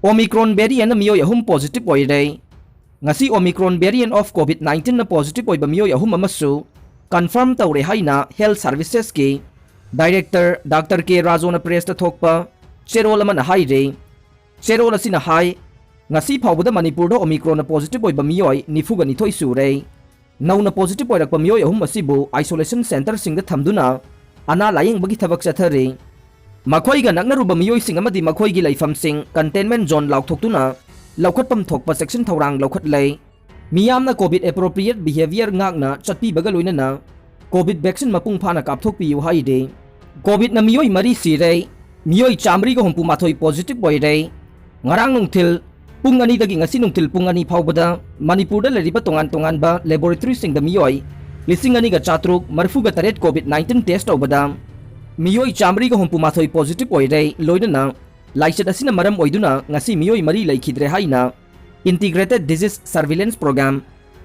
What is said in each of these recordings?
Omicron variant Meeoi ahum positive oire. Ngasi Omicron variant of COVID-19 na positive oiba Meeoi ahum amasu confirm tawre haina Health Services ki Director Dr. K. Rajo na press ta thokpa cherol man haire. Cherol asina hai ngasi phawbada Manipur da Omicron na positive oiba Meeoi nifuga nithoi sure. Nauna positive oirakpa Meeoi ahum asibu isolation center singda thamduna ana laying bagi thabak chathare. Makhoi ga naknaruba Meeoi sing amadi makhoi gi laifam sing containment zone laukthokuna laukhatpam thokpa section thorang laukhat lei. Miyamna COVID appropriate behavior ngakna chatpi baga loinana COVID vaccine mapung phana kapthokpiu haide. COVID na Meeoi mari sirei Meeoi chamri ga humpu mathoi positive boire. Ngarang nungthil pung ani dagi ngasi nungthil pung ani phawbada Manipur da leriba tongan ba laboratory sing da Meeoi lising ani ga chatruk marfu ga taret COVID-19 test obada Meeoi chamri ga humpu mathoi positive oire loinana laichet asina maram oiduna ngasi Meeoi mari laikhidre haina Integrated Disease Surveillance Program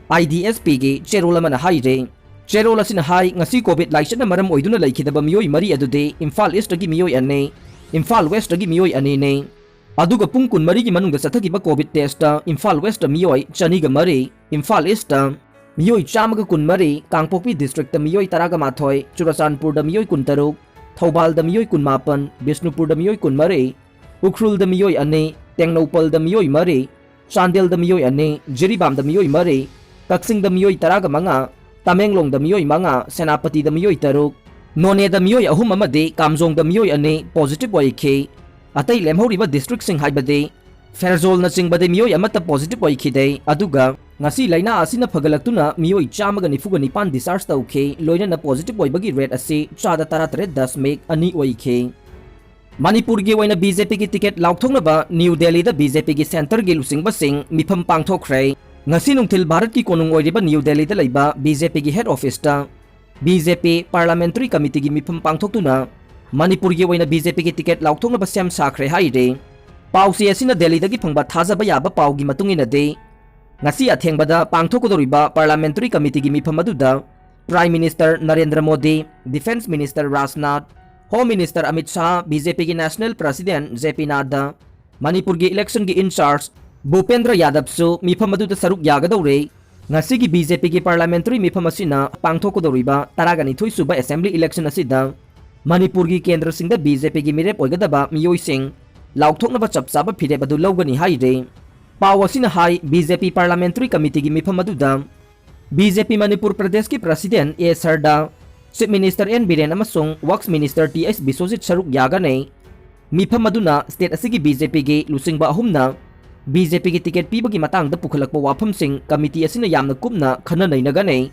IDSP gi cherol amana haire. Cherol asina hai ngasi COVID laichet na maram oiduna laikhidaba Meeoi mari adude Imphal East gi Meeoi ane Imphal West gi Meeoi ane ne aduga pung kun mari gi manungda sathagiba COVID test ta Imphal West Meeoi chani ga mari Imphal East Meeoi chamaga kun mari Kangpokpi district ta Meeoi taraga mathoi Churachandpur da Meeoi kun taruk Thoubal da Meeoi kun mapan Bisnupur da Meeoi kun mari Ukhrul da Meeoi ane Tengnopal da Meeoi mari Chandel da Meeoi ane Jiribam da Meeoi mari Kaksing da Meeoi taraga manga Tamenglong da Meeoi manga Senapati da Meeoi taruk None da Meeoi ahum amade Kamjong da Meeoi ane positive oikhe atai lemhoriba district sing haibade Ferzol na singbade Meeoi amata positive oikhide aduga ngasi laina asina phagalaktuna Meeoi chamaga nifuga nipan discharge tawkhe loina na positive oibagi rate ase chada taratare 10 meg ani oikhe. Manipur gi oina BJP gi ticket laukthongnaba New Delhi da BJP gi center gi lusingba sing mifam pangthokre. Ngasi nungthil Bharat ki konung oiriba New Delhi da leiba BJP gi head office ta BJP Parliamentary Committee gi mifam pangthoktuna Manipur gi oina BJP gi ticket laukthongnaba sem sakhre haire. Pausi asina Delhi da gi phangba thajaba yaba pau gi matungina de ngasi athengbada pangthokodoriba Parliamentary Committee gi mifam aduda Prime Minister Narendra Modi, Defense Minister Rajnath, Home Minister Amit Shah, BJP ki National President JP Nadda, Manipur ki election ki in charge Bhupendra Yadav su mifam aduda saruk yagadore. Ngasi ki BJP ki parliamentary mifam asina pangthokodoriba taragani thui suba assembly election asida Manipur ki kendra singda BJP ki mirep oigadaba Meeoi sing laukthoknaba chapchaba phirep adu lawgani haire. Pau asina hai BJP Parliamentary Committee ki mifam aduda BJP Manipur Pradesh ki President A. Sarda, Chief Minister N. Biren amasung Works Minister T.S. Biswajit saruk yagane. Mifam aduna state asigi BJP gi lusingba ahumna BJP gi ticket pibagi matangda pukhalakpa wafam sing committee asina yamna kupna khana nainagane.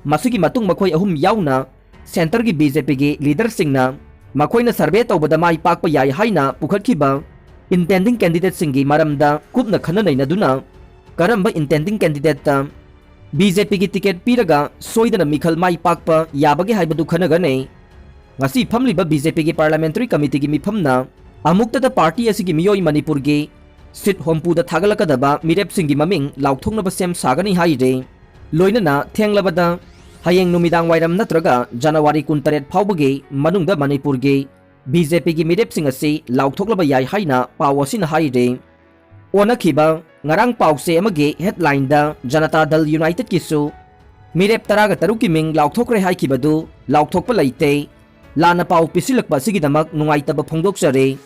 Masigi matung makhoi ahum yauna center gi BJP gi leader singna makhoina survey tawbada mai pakpa yai haina pukhatkiba intending candidate singi maramda kupna khana nainaduna karamba intending candidate ta BJP ki ticket piraga soidana mikhal mai pakpa yabage haibadu khanagane. Ngasi phamliba BJP ki Parliamentary Committee ki mifamna amukta da party asigi Meeoi Manipur gi sit hompu da thagalakadaba mirep singi maming laukthongnaba sem sagani haire. Loinana thenglabada hayeng numidang wairam natraga January 13 phawbagi manungda Manipur gi BJP ki mirep sing ase laukthokhlaba yai haina pawasin haire. Onakhiba ngarang pause amage headline da Janata Dal United kisu mirep taraga taruk ki ming laukthokre haikibadu laukthokpa laite lana pau pisilakpa sigidamak nungaitaba phongdoksare.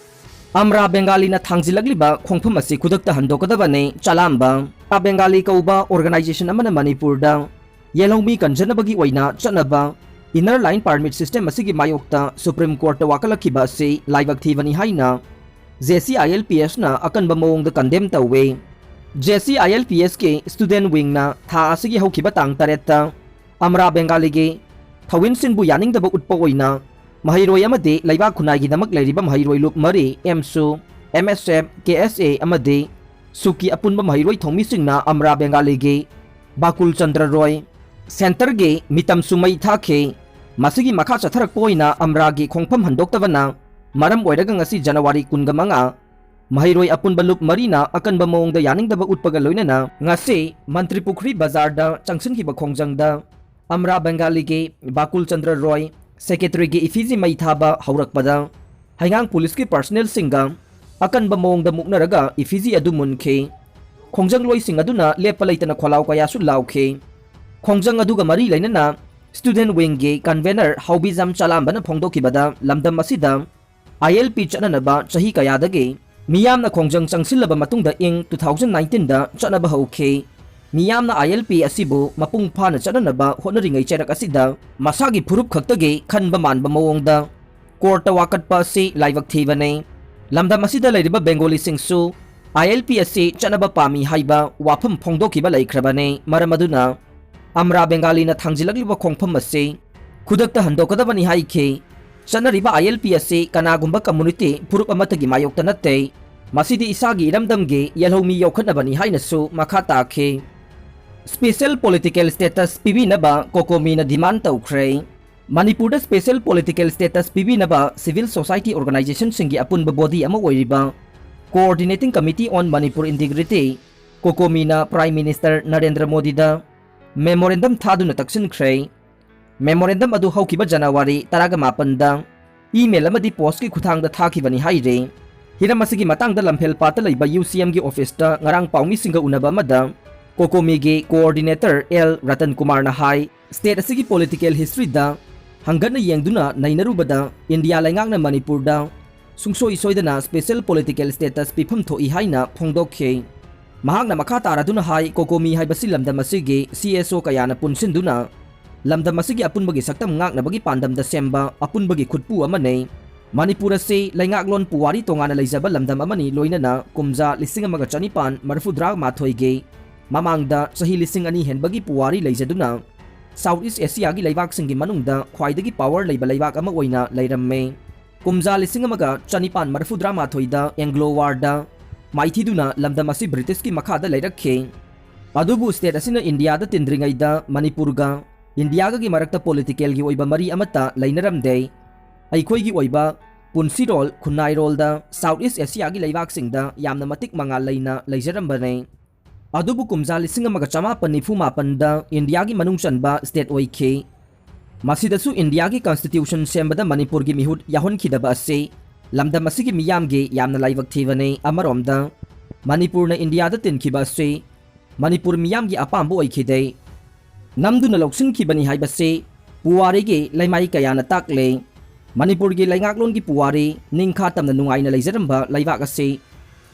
Amra Bengali na thangzilagliba khongpham ase khudakta handokadabane chalamba a Bengali kauba organization amana Manipur da yelongmi kanjanabagi oina chanaba inner line permit system asigi mayokta Supreme Court ta wakalakhiba ase laibak thibani haina JCILPS na akanba mawongda condemn tawe. JCILPS ke student wing na tha asigi haukiba tang taretta Amra Bengali ge thawin sinbu yaningdaba utpa oina Mahairoi amade laibak khunai gi damak lairiba mahairoi lup mari MSU MSF KSA amade suki apunba mahairoi thomi singna Amra Bengali ge Bakul Chandra Roy center ge mitam sumai thakhe masigi makha chatharak poina Amra ge khongpham handoktabana maram oiraga ngasi January 15 Mahairoi apunba lup marina akanba mawongda yaningdaba utpaga loinana ngasi Mantri Pukri Bazar da changsinkiba khongjangda Amra Bengali ge Bakul Chandra Roy Secretary gi Ifiji mai thaba haurakpada haingang police ki personnel singa अकनब मोंगदा मुकनरगा इफिजी अदु मुनखे खोंजंग लोइसिंग अदुना लेप लेतना खोलाव कयासु लाउखे खोंजंग अदुगा मरी लेनना student wing गे convener हाउबिजम चलामबना फोंदोकिबदा लमदम असिदा ILP चननबा चही कयादगे मियामना खोंजंग चंगसिलबा मतुंगदा इंग 2019 दा चनबा हौखे मियामना ILP असिबु मपुंग फाना चननबा होनरिंगै चेरक असिदा मसागी फुरुप खक्तगे खनबा मानबा मवोंगदा court वाकटपा से लाइवक थीबने लमदम असिदा लेरिबा Bengali सिंगसु ILP असे चनबा पामी हाइबा वाफम फोंदोकिबा लैख्रबने मरमदुना अमरा Bengali न थांजिलगलिबा खोंफम असे खुदक्ता हंदोकदबनी हाइखे चनरिबा ILP असे कनागुंबा कम्युनिटी फुरुप अमतगी मायोक्ता नत्ते मसिदी इसागी इरमदमगे यलहोमी योखनबनी हाइनसु मखा ताखे स्पेशल पॉलिटिकल स्टेटस पिबिनबा कोकोमीना डिमांड तौख्रे मणिपुर स्पेशल पॉलिटिकल स्टेटस पिबिनबा सिविल सोसाइटी ऑर्गेनाइजेशन सिंगी अपुनबा बॉडी अमा ओइरिबा coordinating committee on Manipur integrity कोकोमीना प्राइम मिनिस्टर नरेंद्र मोदी दा मेमोरेंडम थादुना तक्सिनख्रे मेमोरेंडम अदु हौकिबा जनवरी 18 दा ईमेल अमदी पोस्ट की खुथांगदा थाखिबनी हाइरे हिरम असिगी मतंगदा लम्फेल पाता लैबा UCM गी ऑफिस दा ngarang पाउमी सिंगा उनबा मदा कोकोमी गे कोऑर्डिनेटर L रतन कुमार ना हाई स्टेट असिगी पॉलिटिकल हिस्ट्री दा हंगन येंगदुना नैनरुबदा इंडिया लैंगांगना मणिपुर दा सुंगसोई सोइदना स्पेशल पॉलिटिकल स्टेटस पिफम थोई हाइना फोंदोखे महांगना मखा तारादुना हाई कोकोमी हाइबसि लमदम असिगी CSO कयाना पुनसिनदुना लमदम असिगी अपुनबगी सक्तम ngáknabagi पांडमदा सेंबा अपुनबगी खुदपु अमने मणिपुर से लैंगाकलोन पुवारी तोंगाना लैजबा लमदम अमनी लोइनना कुमजा 1954 गे ममांगदा सही 2002 हेनबगी पुवारी लैजदुना साउथ ईस्ट एशिया गी लैबाक सिंगी मनुंगदा ख्वाइदगी पावर लैबा लैबाक अमा ओइना लैरम्मे कुमजा 1954 दा एंग्लो वारदा माइथीदुना लमदम असि ब्रिटिश की मखादा लैरखे अदुबु स्टेट असिना इंडिया दा तिंद्रिंगैदा मणिपुरगा इंडिया गी मरक्ता पॉलिटिकल गी ओइबा मरी अमता लैनरमदे अइखोइगी ओइबा पुनसिरोल खुनाइरोलदा साउथ ईस्ट एशिया गी लैबाक सिंगदा यामना मतिक मंगाल लैना लैजरमबने अदुबु कुमजा 1994 दा इंडिया गी मनुंग चनबा स्टेट ओइखे मसिदसु इंडिया गी कॉन्स्टिट्यूशन सेंबदा मणिपुर गी मिहुट याहोनखिदबा असे लमदम असिगी मियामगे यामना लाइवक थीबने अमरोमदा मणिपुर न इंडिया दा तिनखिबा असे मणिपुर मियामगी अपाम्बो ओइखिदे नमदुना लौसिनखिबनी हाइबसे पुवारीगे लैमाई कयाना ताकले मणिपुर गी लैंगाकलोन की पुवारी निंखा तमना नुंगाइना लैजरम्बा लैबाक असे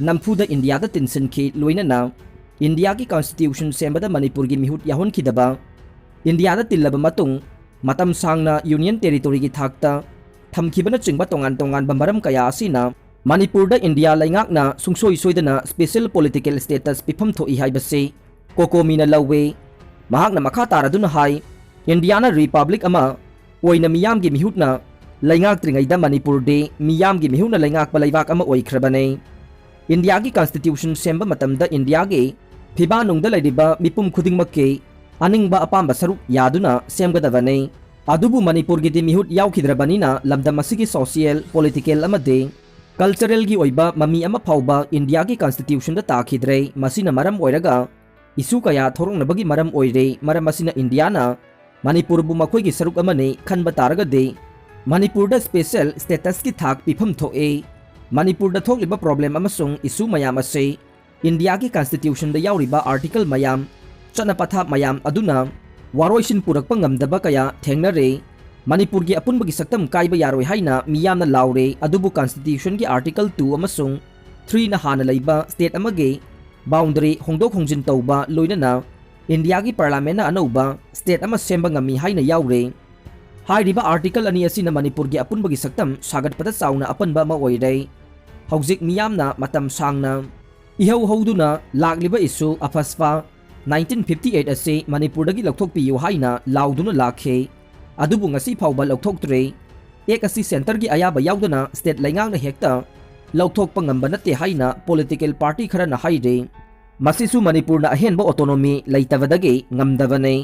नमफुदा इंडिया दा तिनसिनखि लोइनना इंडिया की कॉन्स्टिट्यूशन सेंबदा मणिपुर गी मिहुट याहोनखिदबा इंडिया दा तिल्लबा मतुंग मतम सांगना यूनियन टेरिटोरी की थाकता थमखिबना चिंगबा तोंगान तोंगान बमरम कया असिना मणिपुर दा इंडिया लैंगाकना सुंगसोई सोइदना स्पेशल पॉलिटिकल स्टेटस पिफम थोई हाइबसे कोकोमीना लौवे महाकना मखा तारादुना हाई इंडियाना रिपब्लिक अमा ओइना मियाम गी मिहुटना लैंगाक त्रिंगैदा मणिपुर दे मियाम गी मिहुटना लैंगाक बलैबाक अमा ओइख्रबने इंडिया की कॉन्स्टिट्यूशन सेंबा मतमदा इंडिया गे फिबा नुंगदा लैरिबा मिपुम खुदिंगमक्के अनिंगबा अपाम्बा सरुक यादुना सेमगदबने अदुबु मणिपुर गी मिहुट याउखिद्रबनिना लमदम असिगी सोशल पॉलिटिकल अमदे कल्चरल गी ओइबा ममी अमा फाउबा इंडिया की कॉन्स्टिट्यूशन दा ताखिद्रे मसिना मरम ओइरगा इशू कया थोरोंगनबगी मरम ओइरे मरम असिना इंडियाना मणिपुर बु मखोइगी सरुक अमने खनबा तारगदे मणिपुर दा स्पेशल स्टेटस की थाक पिफम थोए मणिपुर दा थोकलिबा प्रॉब्लम अमसुंग इशू मयाम असे इंडिया की कॉन्स्टिट्यूशन दा याउरिबा आर्टिकल मयाम चनपथा मयाम अदुना वारोइसिन पुरकपा ngamdaba kaya thengnare मणिपुर की अपुनबगी सक्तम काइबा यारोइ हाइना मियामना लाउरे अदुबु कॉन्स्टिट्यूशन की आर्टिकल 2 अमसुंग 3 ना हाना लैबा स्टेट अमगे बाउंड्री होंदोक होंजिन तौबा लोइनना इंडिया की पार्लियामेंट अनौबा स्टेट अमा सेंबा ngami हाइना याउरे हाइरिबा आर्टिकल अनि असिना मणिपुर की अपुनबगी सक्तम सागतपदा चाउना अपनबा अमा ओइरे हौजिक मियामना मतम सांगना इहौ हौदुना लाक्लिबा इशू अफस्फा 1958 असे मणिपुरदगी लौथोकपियु हाइना लाउदुना लाखे अदुबु ngasi फाउबा लौथोक्तरे एक असि सेंटर की अयाबा याउदना स्टेट लैंगांगना हेक्ता लौथोकपा ngamba नते हाइना पॉलिटिकल पार्टी खरना हाइरे मसिसु मणिपुरना अहेनबा ऑटोनोमी लैतबदगे ngamdabane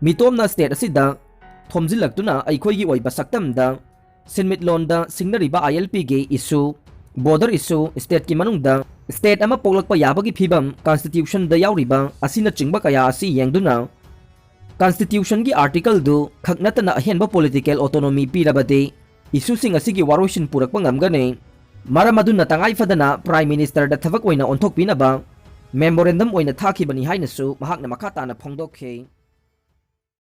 मितोमना स्टेट असिदा थोमजिलक्तुना अइखोइगी ओइबा सक्तमदा सिनमिटलोनदा सिंगनरिबा ILP गे इशू बॉर्डर इशू स्टेट की मनुंगदा स्टेट अमा पोगलकपा याबगी फिबम कॉन्स्टिट्यूशन दा याउरिबा असिना चिंगबा कया असि येंगदुना कॉन्स्टिट्यूशन की आर्टिकल दो खकनतना अहेनबा पॉलिटिकल ऑटोनोमी पीरबदे इशू सिंग असिगी वारोइसिन पुरकपा ngamgane Maram aduna tangai fadana Prime Minister da thabak oina onthokpinaba memorandum oina thakibani hainasu mahakna makata na phongdokhe.